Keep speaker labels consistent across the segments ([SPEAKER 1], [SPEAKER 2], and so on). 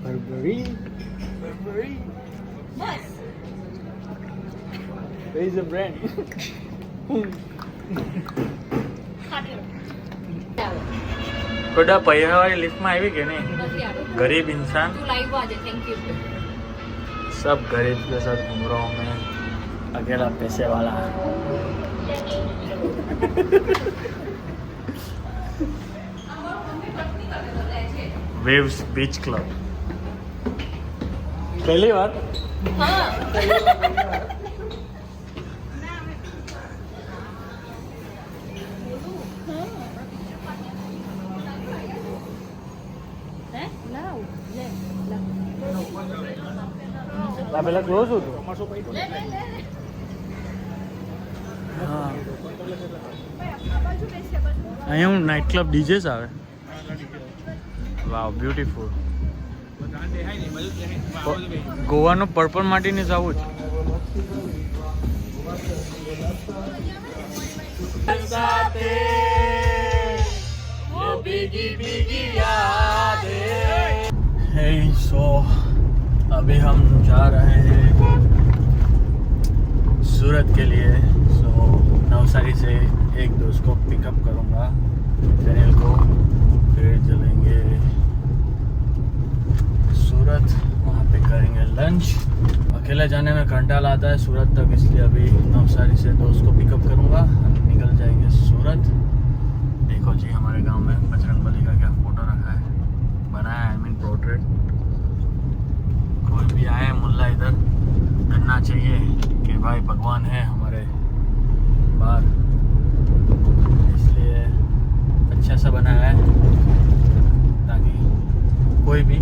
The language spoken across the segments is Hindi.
[SPEAKER 1] Burberry.
[SPEAKER 2] बस
[SPEAKER 1] Where is the brand?
[SPEAKER 2] ખાટી
[SPEAKER 1] कोड़ा पैसा वाली लिफ्ट में आई कि नहीं?
[SPEAKER 2] નથી આવે
[SPEAKER 1] गरीब इंसान
[SPEAKER 2] તું લાઈવ આજે થેન્ક યુ
[SPEAKER 1] सब गरीब के साथ घूम रहा हूँ मैं अकेला पैसे वाला वेव्स बीच क्लब पहली बार
[SPEAKER 2] હા હે લાવ લે
[SPEAKER 1] આ પેલા ક્લોઝ હતું
[SPEAKER 2] લે લે લે
[SPEAKER 1] હા અહીંયા હું નાઇટ ક્લબ ડીજેસ આવે વાવ બ્યુટીફુલ ગોવાનું પર્પલ માટીને જવું है सो अभी हम जा रहे हैं सूरत के लिए सो नवसारी से एक दोस्त को पिकअप करूँगा चैनल को फिर चलेंगे सूरत वहाँ पे करेंगे लंच अकेले जाने में घंटा आता है सूरत तक इसलिए अभी नवसारी से दोस्त को पिकअप करूँगा निकल जाएंगे सूरत देखो जी हमारे गांव में बजरंगबली का क्या फोटो रखा है बनाया है आई मीन पोर्ट्रेट कोई भी आए मुल्ला इधर डरना चाहिए कि भाई भगवान है हमारे बाहर इसलिए अच्छा सा बनाया है ताकि कोई भी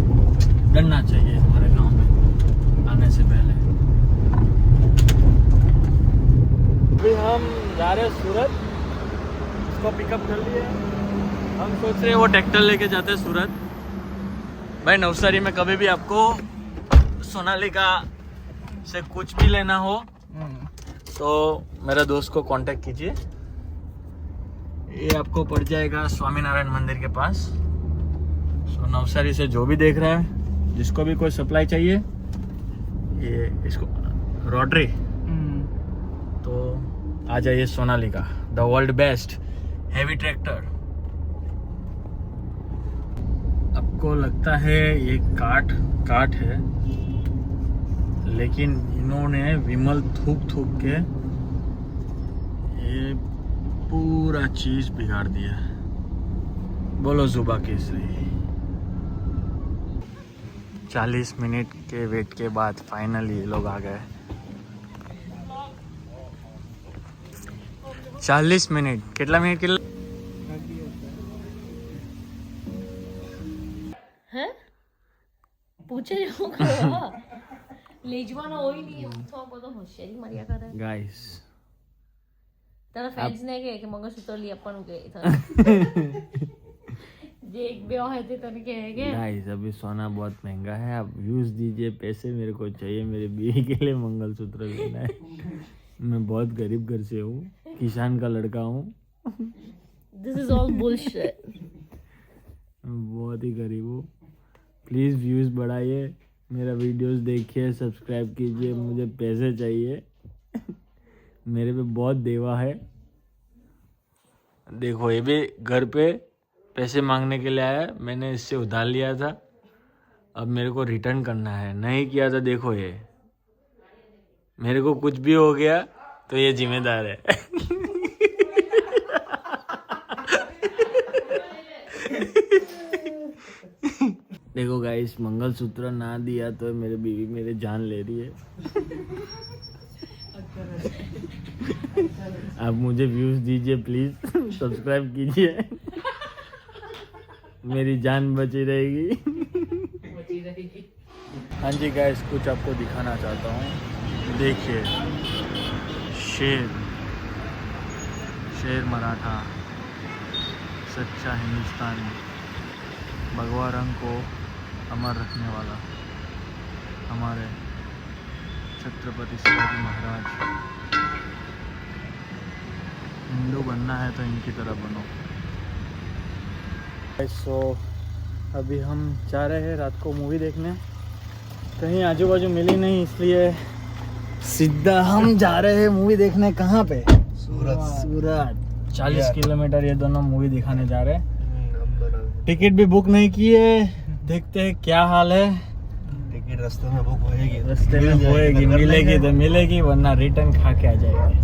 [SPEAKER 1] डरना चाहिए हमारे गांव में आने से पहले अभी हम जा रहे हैं सूरत उसको पिकअप कर लिए हम सोच रहे हैं वो ट्रैक्टर लेके जाते हैं सूरत भाई नवसारी में कभी भी आपको सोनालिका से कुछ भी लेना हो तो मेरा दोस्त को कांटेक्ट कीजिए ये आपको पड़ जाएगा स्वामीनारायण मंदिर के पास सो नवसारी से जो भी देख रहा है जिसको भी कोई सप्लाई चाहिए ये इसको रोटरी तो आ जाइए Sonalika the world best heavy tractor आपको लगता है ये काट है लेकिन इन्होंने विमल थूक के ये पूरा चीज बिगाड़ दिया बोलो जुबा केसरी 40 मिनट के वेट के बाद फाइनली ये लोग आ गए 40 मिनट कितना मिनट के
[SPEAKER 2] હે પૂછે એવું કરવા લેજવાનો હોય નહીં હું તો બધો હોશિયારી માર્યા કરે
[SPEAKER 1] गाइस
[SPEAKER 2] તારા ફ્રેન્ડ્સ ને કહે કે મંગળસૂત્ર લઈ આપવાનું કહે જે એક બે હોય તે તને કહે કે
[SPEAKER 1] गाइस अभी सोना बहुत महंगा है आप व्यूज दीजिए पैसे मेरे को चाहिए मेरे बीवी के लिए मंगलसूत्र लेना है मैं बहुत गरीब घर से हूँ किसान का लड़का हूँ
[SPEAKER 2] दिस इज ऑल बुलशिट
[SPEAKER 1] बहुत ही गरीब हूँ प्लीज़ व्यूज़ बढ़ाइए मेरा वीडियोस देखिए सब्सक्राइब कीजिए मुझे पैसे चाहिए मेरे पे बहुत देवा है देखो ये भी घर पे पैसे मांगने के लिए आया मैंने इससे उधार लिया था अब मेरे को रिटर्न करना है नहीं किया था देखो ये मेरे को कुछ भी हो गया तो ये जिम्मेदार है देखो गाइस मंगलसूत्र ना दिया तो मेरे बीवी मेरे जान ले रही है आप मुझे व्यूज दीजिए प्लीज सब्सक्राइब कीजिए मेरी जान बची रहेगी हाँ जी गाइस कुछ आपको दिखाना चाहता हूँ देखिए शेर मराठा सच्चा हिंदुस्तानी भगवा रंग को अमर रखने वाला हमारे छत्रपति शिवाजी महाराज हिंदू बनना है तो इनकी तरह बनो सो अभी हम जा रहे हैं रात को मूवी देखने। कहीं आजू बाजू मिली नहीं, इसलिए सीधा हम जा रहे हैं मूवी देखने। कहाँ पे? सूरत। 40 किलोमीटर ये दोनों मूवी दिखाने जा रहे हैं। टिकट भी बुक नहीं किए, देखते हैं क्या हाल है।
[SPEAKER 3] टिकट रास्ते में बुक होएगी,
[SPEAKER 1] मिलेगी तो मिलेगी, वरना रिटर्न खा के आ जाएगी।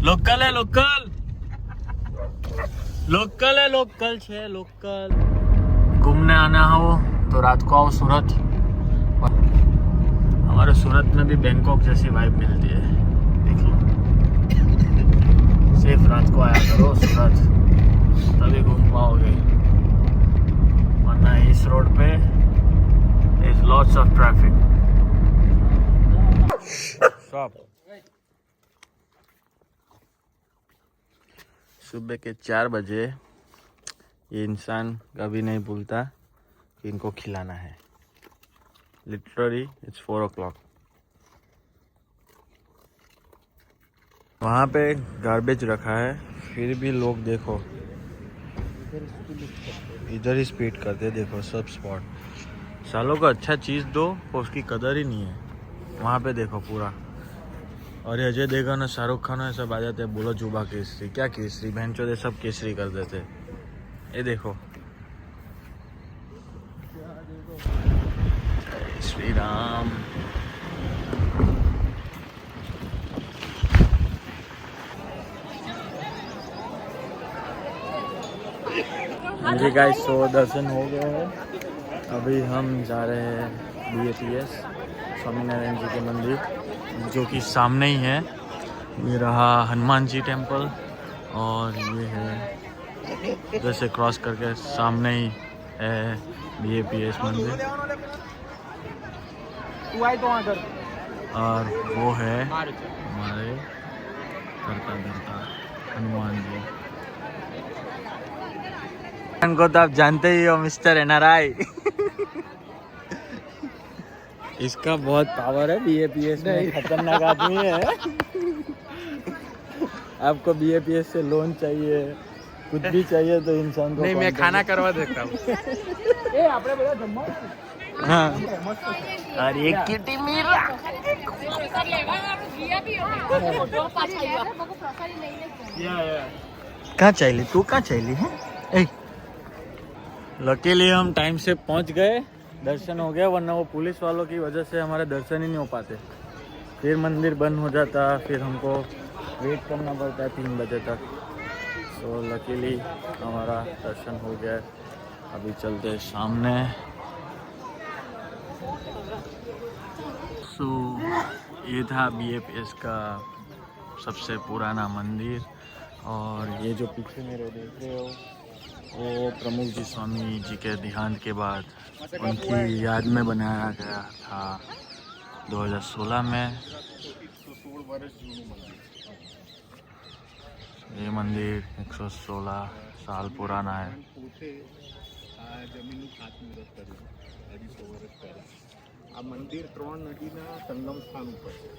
[SPEAKER 1] लोकल है, लोकल छे लोकल। घूमने आना हो तो रात को आओ सूरत। हमारे सूरत में भी बैंकॉक जैसी वाइब मिलती है, देख लो। सिर्फ रात को आया करो सूरत, तभी घूम पाओगे, वरना इस रोड पे there's lots of traffic. Stop. सुबह के 4 बजे ये इंसान कभी नहीं भूलता कि इनको खिलाना है। Literally it's 4 o'clock. वहाँ पे गार्बेज रखा है, फिर भी लोग देखो इधर ही स्पीड करते, देखो सब स्पॉट। सालों को अच्छा चीज़ दो और उसकी कदर ही नहीं है। वहाँ पे देखो पूरा। और अजय देवगन और शाहरुख खान है सब आ जाते हैं, बोलो जुबा केसरी, क्या केसरी, बहन चोदे सब केसरी कर देते। ये देखो, श्री राम। जी गाइस, सो दर्शन हो गए हैं। अभी हम जा रहे हैं BAPS स्वामीनारायण जी के मंदिर, जो कि सामने ही है। ये रहा हनुमान जी टेम्पल, और ये है जैसे क्रॉस करके सामने ही है BAPS मंदिर। और वो है हमारे करता हनुमान जी। इनको तो आप जानते ही हो, मिस्टर NRI। इसका बहुत पावर है BAPS में, खतरनाक आदमी है। आपको BAPS से लोन चाहिए, कुछ भी चाहिए तो इंसान को
[SPEAKER 3] नहीं, मैं खाना करवा देता हूँ।
[SPEAKER 1] हाँ। और ये किटी मीरा कहाँ चाहिए, तू कहाँ चाहिए है? लकीली हम टाइम से पहुँच गए, दर्शन हो गया, वरना वो पुलिस वालों की वजह से हमारे दर्शन ही नहीं हो पाते। फिर मंदिर बंद हो जाता, फिर हमको वेट करना पड़ता है 3 बजे तक। तो लकीली हमारा दर्शन हो गया। अभी चलते हैं सामने। सो ये था BAPS का सबसे पुराना मंदिर। और ये जो पीछे मेरे देख रहे हो, वो प्रमुख जी स्वामी जी के देहांत के बाद उनकी याद में बनाया गया था 2016 में। ये मंदिर 116 साल पुराना है।
[SPEAKER 3] આ મંદિર 3 નદીના સંગમ સ્થાન ઉપર છે।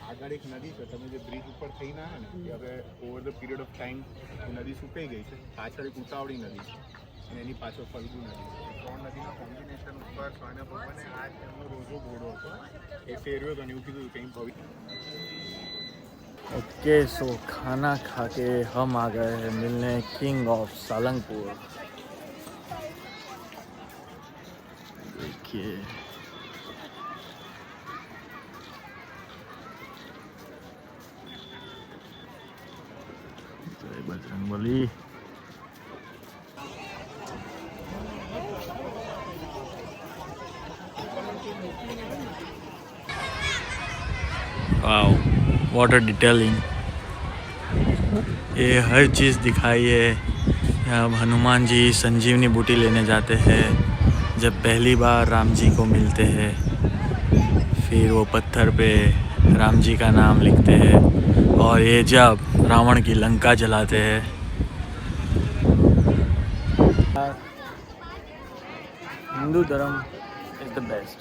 [SPEAKER 3] આગળ એક નદી છે, તમે જે બ્રિજ ઉપર થઈને આવ્યા ને, કે હવે over the period of time નદી સુકાઈ ગઈ છે। પાછળ એક ઉતાવળી નદી છે અને એની પાછળ ફલ્ગુ નદી છે। 3 નદીના કોમ્બિનેશન ઉપર સ્વામિનારાયણ ભગવાને આ એમનો રોજો ઘોડો હતો એ ફેરવ્યો હતો અને એવું કીધું કંઈ પવિત્ર।
[SPEAKER 1] ओके, सो खाना खा के हम आ गए हैं मिलने किंग ऑफ सालंगपुर। देखिए जय बजरंगबली। वाओ, वाटर डिटेलिंग, ये हर चीज़ दिखाई है। यहाँ हनुमान जी संजीवनी बूटी लेने जाते हैं जब पहली बार राम जी को मिलते हैं। फिर वो पत्थर पे राम जी का नाम लिखते हैं, और ये जब रावण की लंका जलाते हैं। हिंदू धर्म इज द बेस्ट।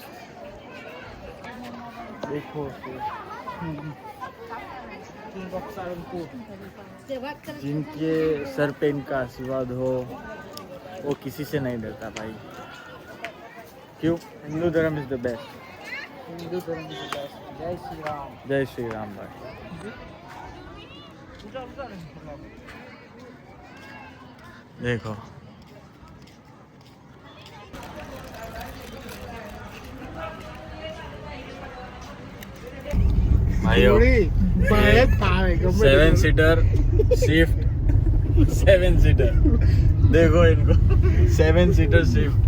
[SPEAKER 1] देखो जिनके सर पे इनका आशीर्वाद हो वो किसी से नहीं डरता भाई। क्यों? हिंदू धर्म इज द बेस्ट।
[SPEAKER 4] हिंदू धर्म की बेस्ट। जय श्री राम।
[SPEAKER 1] जय श्री राम भाई। देखो भाइयों, 7 सीटर स्विफ्ट, 7 सीटर, देखो इनको 7 सीटर स्विफ्ट।